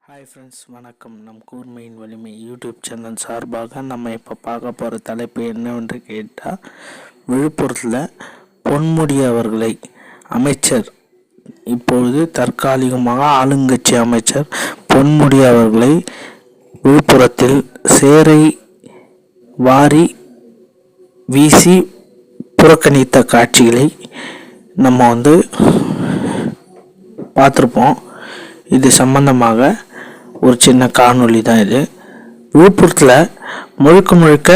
Hi friends, வணக்கம். நம் கூர்மையின் வலிமை யூடியூப் சேனல் சார்பாக நம்ம இப்போ பார்க்க போகிற தலைப்பு என்னவென்று கேட்டால், விழுப்புரத்தில் பொன்முடி அவர்களை அமைச்சர், இப்பொழுது தற்காலிகமாக ஆளுங்கட்சி அமைச்சர் பொன்முடி அவர்களை விழுப்புரத்தில் சேரை வாரி வீசி புறக்கணித்த காட்சிகளை நம்ம பார்த்துருப்போம். இது சம்பந்தமாக ஒரு சின்ன காணொளி தான் இது. விழுப்புரத்தில் முழுக்க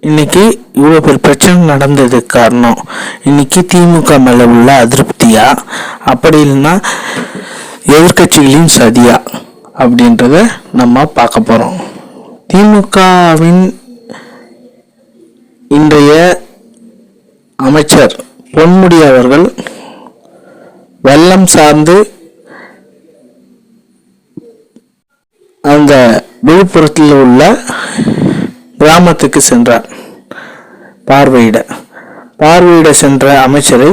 இன்னைக்கு இவ்வளோ பெரிய பிரச்சனை நடந்ததுக்கு காரணம் இன்னைக்கு திமுக மேலே உள்ள அதிருப்தியா, அப்படி இல்லைன்னா எதிர்கட்சிகளின் சதியா அப்படின்றத நம்ம பார்க்க போகிறோம். திமுகவின் இன்றைய அமைச்சர் பொன்முடி அவர்கள் வெள்ளம் சார்ந்து அந்த விழுப்புரத்தில் உள்ள கிராமத்துக்கு சென்றார். பார்வையிட சென்ற அமைச்சரை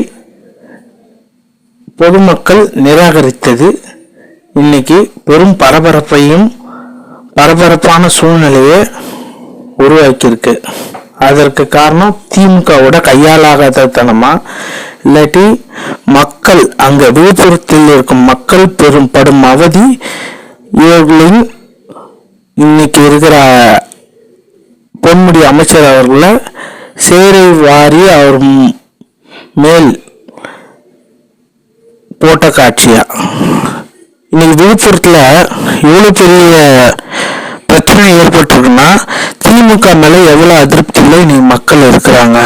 பொதுமக்கள் நிராகரித்தது இன்னைக்கு பெரும் பரபரப்பான சூழ்நிலையை உருவாக்கியிருக்கு. அதற்கு காரணம் திமுகவோட கையாளாகாதனமா, இல்லாட்டி மக்கள் அங்க விழுப்புரத்தில் இருக்கும் மக்கள் படும் அவதி இவர்களின் இன்னைக்கு இருக்கிற பொன்முடி அமைச்சர் அவர்களை சேரை வாரி அவர் மேல் போட்ட காட்சியா. இன்னைக்கு விழுப்புரத்துல எவ்வளவு பெரிய பிரச்சனை ஏற்பட்டிருக்குன்னா, திமுக மேல எவ்வளவு அதிருப்தியில இன்னைக்கு மக்கள் இருக்கிறாங்க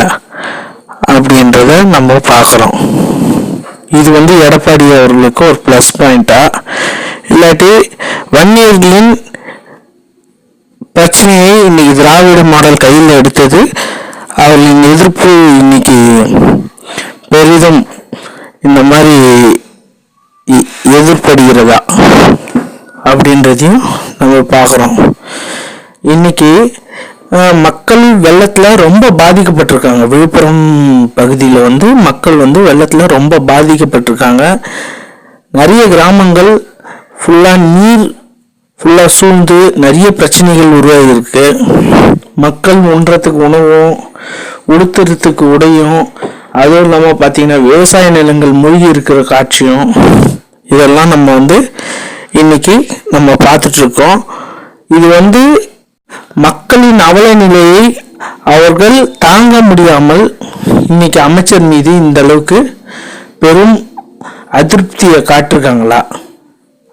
அப்படின்றத நம்ம பார்க்கிறோம். இது எடப்பாடி அவர்களுக்கு ஒரு பிளஸ் பாயிண்டா, இல்லாட்டி வன்னியர்களின் பிரச்சனையை இன்னைக்கு திராவிட மாடல் கையில் எடுத்தது அவர்களின் எதிர்ப்பு இன்னைக்கு பெரிதும் இந்த மாதிரி எதிர்ப்படுகிறதா அப்படின்றதையும் நம்ம பார்க்குறோம். இன்னைக்கு மக்கள் வெள்ளத்தில் ரொம்ப பாதிக்கப்பட்டிருக்காங்க. விழுப்புரம் பகுதியில் மக்கள் வெள்ளத்தில் ரொம்ப பாதிக்கப்பட்டிருக்காங்க. நிறைய கிராமங்கள் ஃபுல்லாக சூழ்ந்து நிறைய பிரச்சனைகள் உருவாகிருக்கு. மக்கள் உண்றதுக்கு உணவும் உடுத்துறதுக்கு உடையும், அதுவும் இல்லாமல் பார்த்தீங்கன்னா விவசாய நிலங்கள் மூழ்கி இருக்கிற காட்சியும் இதெல்லாம் நம்ம இன்னைக்கு நம்ம பார்த்துட்டு இருக்கோம். இது மக்களின் அவல நிலையை அவர்கள் தாங்க முடியாமல் இன்னைக்கு அமைச்சர் மீது இந்த அளவுக்கு பெரும் அதிருப்தியை காட்டிருக்காங்களா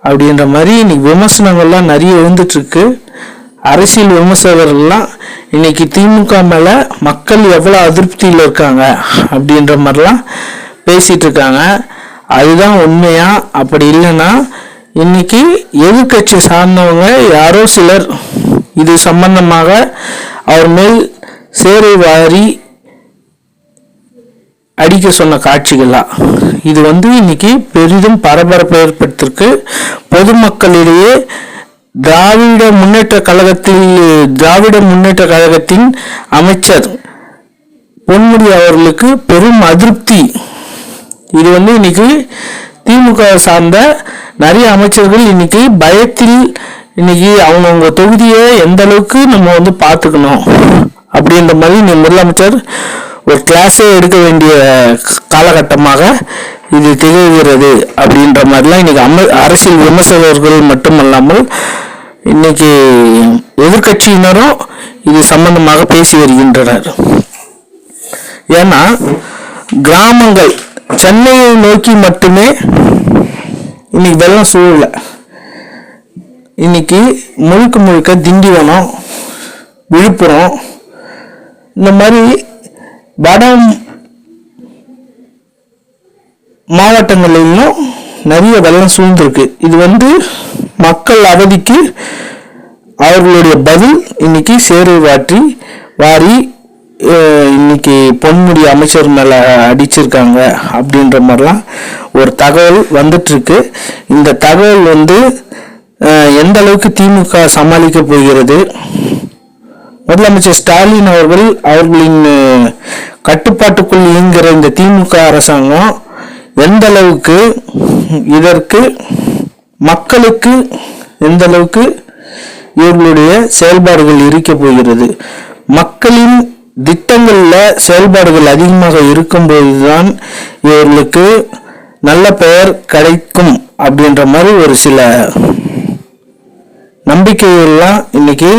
அப்படின்ற மாதிரி இன்னைக்கு விமர்சனங்கள்லாம் நிறைய எழுந்துட்டு இருக்கு. அரசியல் விமர்சகர்கள்லாம் இன்னைக்கு திமுக மேல மக்கள் எவ்வளவு அதிருப்தியில் இருக்காங்க அப்படின்ற மாதிரிலாம் பேசிட்டு இருக்காங்க. அதுதான் உண்மையா? அப்படி இல்லைன்னா இன்னைக்கு எதிர்கட்சி சார்ந்தவங்க யாரோ சிலர் இது சம்பந்தமாக அவர் மேல் சேரை வாரி அடிக்க சொன்ன காட்சிகளா? இது இன்னைக்கு பெரிதும் பரபரப்பை ஏற்படுத்திருக்கு. பொதுமக்களிடையே திராவிட முன்னேற்ற கழகத்தின் அமைச்சர் பொன்முடி அவர்களுக்கு பெரும் அதிருப்தி. இது இன்னைக்கு திமுக சார்ந்த நிறைய அமைச்சர்கள் இன்னைக்கு பயத்தில் இன்னைக்கு அவங்கவுங்க தொகுதியை எந்த அளவுக்கு நம்ம பார்த்துக்கணும் அப்படின்ற மாதிரி முதலமைச்சர் ஒரு கிளாஸே எடுக்க வேண்டிய காலகட்டமாக இது திகழ்கிறது அப்படின்ற மாதிரிலாம் இன்னைக்கு அரசியல் விமர்சகர்கள் மட்டுமல்லாமல் இன்னைக்கு எதிர்கட்சியினரும் இது சம்பந்தமாக பேசி வருகின்றனர். ஏன்னா கிராமங்கள் சென்னையை நோக்கி மட்டுமே இன்னைக்கு வெள்ளம் சூழல. இன்னைக்கு முழுக்க திண்டிவனம், விழுப்புரம் இந்த மாதிரி வட மாவட்டங்களிலும் நிறைய வெள்ளம் சூழ்ந்திருக்கு. இது மக்கள் அவதிக்கு அவர்களுடைய பதில் இன்னைக்கு சேரை வாரி இன்னைக்கு பொன்முடி அமைச்சர் மேல அடிச்சிருக்காங்க அப்படின்ற மாதிரிலாம் ஒரு தகவல் வந்துட்டு இருக்கு. இந்த தகவல் எந்த அளவுக்கு திமுக சமாளிக்க போகிறது, முதலமைச்சர் ஸ்டாலின் அவர்களின் கட்டுப்பாட்டுக்குள் இயங்குகிற இந்த திமுக அரசாங்கம் எந்த அளவுக்கு இதற்கு மக்களுக்கு எந்த அளவுக்கு இவர்களுடைய செயல்பாடுகள் இருக்க போகிறது. மக்களின் திட்டங்களில் செயல்பாடுகள் அதிகமாக இருக்கும்போதுதான் இவர்களுக்கு நல்ல பெயர் கிடைக்கும் அப்படின்ற மாதிரி ஒரு சில நம்பிக்கைகள்லாம் இன்னைக்கு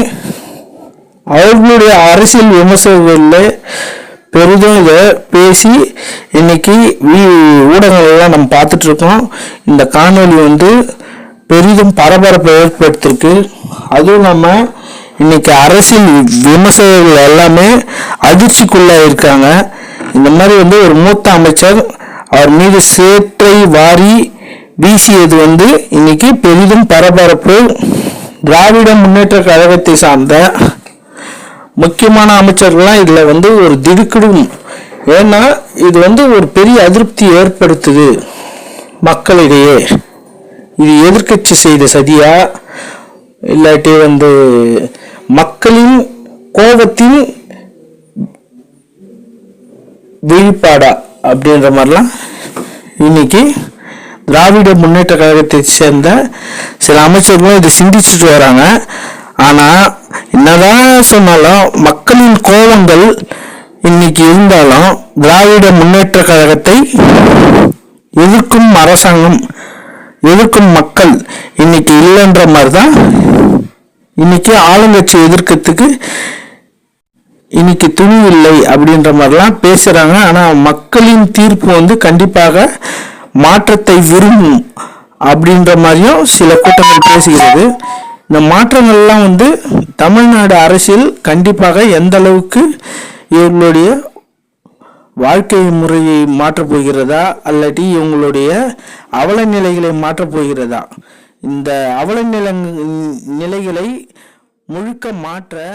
அவர்களுடைய அரசியல் விமர்சகர்கள் பெரிதும் இதை பேசி இன்னைக்கு ஊடகங்கள்லாம் நம்ம பார்த்துட்டு இருக்கோம். இந்த காணொலி பெரிதும் பரபரப்பை ஏற்படுத்திருக்கு. அதுவும் நம்ம இன்னைக்கு அரசியல் விமர்சகர்கள் எல்லாமே அதிர்ச்சிக்குள்ள இருக்காங்க. இந்த மாதிரி ஒரு மூத்த அமைச்சர் அவர் மீது சேற்றை வாரி வீசியது இன்னைக்கு பெரிதும் பரபரப்பு. திராவிட முன்னேற்ற கழகத்தை சார்ந்த முக்கியமான அமைச்சர்கள்லாம் இதுல ஒரு திடுக்கிடும். ஏன்னா இது ஒரு பெரிய அதிருப்தி ஏற்படுத்துது மக்களிடையே. இது எதிர்க்கட்சி செய்த சதியா இல்லாட்டி மக்களின் கோபத்தின் வெளிப்பாடா அப்படின்ற மாதிரிலாம் இன்னைக்கு திராவிட முன்னேற்ற கழகத்தை சேர்ந்த சில அமைச்சர்களும் இதை சிந்திச்சுட்டு வராங்க. ஆனா என்னதான் சொன்னாலும் மக்களின் கோபங்கள் இன்னைக்கு இருந்தாலும் திராவிட முன்னேற்ற கழகத்தை எதிர்க்கும் அரசாங்கம், எதிர்க்கும் மக்கள் இன்னைக்கு இல்லைன்ற மாதிரிதான் இன்னைக்கு ஆளுங்கட்சி எதிர்க்கிறதுக்கு இன்னைக்கு துணி இல்லை அப்படின்ற மாதிரிலாம் பேசுறாங்க. ஆனா மக்களின் தீர்ப்பு கண்டிப்பாக மாற்றத்தை விரும்பும் அப்படின்ற மாதிரியும் சில கூட்டங்கள் பேசுகிறது. இந்த மாற்றங்கள்லாம் தமிழ்நாடு அரசியல் கண்டிப்பாக எந்த அளவுக்கு இவர்களுடைய வாழ்க்கை முறையை மாற்றப் போகிறதா அல்லாட்டி இவங்களுடைய அவல நிலைகளை மாற்றப் போகிறதா, இந்த அவல நிலைகளை முழுக்க மாற்று.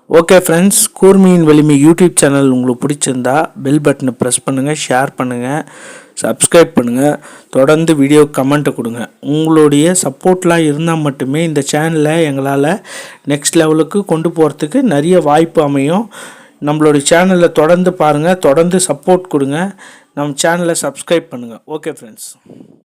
ஓகே ஃப்ரெண்ட்ஸ், கூர்மையின் வலிமை யூடியூப் சேனல் உங்களுக்கு பிடிச்சிருந்தா பெல் பட்டனை ப்ரெஸ் பண்ணுங்கள், ஷேர் பண்ணுங்கள், சப்ஸ்கிரைப் பண்ணுங்கள், தொடர்ந்து வீடியோ கமெண்ட்டை கொடுங்க. உங்களுடைய சப்போர்ட்லாம் இருந்தால் மட்டுமே இந்த சேனலை எங்களால் நெக்ஸ்ட் லெவலுக்கு கொண்டு போகிறதுக்கு நிறைய வாய்ப்பு அமையும். நம்மளுடைய சேனலை தொடர்ந்து பாருங்கள், தொடர்ந்து சப்போர்ட் கொடுங்க, நம்ம சேனலை சப்ஸ்கிரைப் பண்ணுங்கள். Okay friends.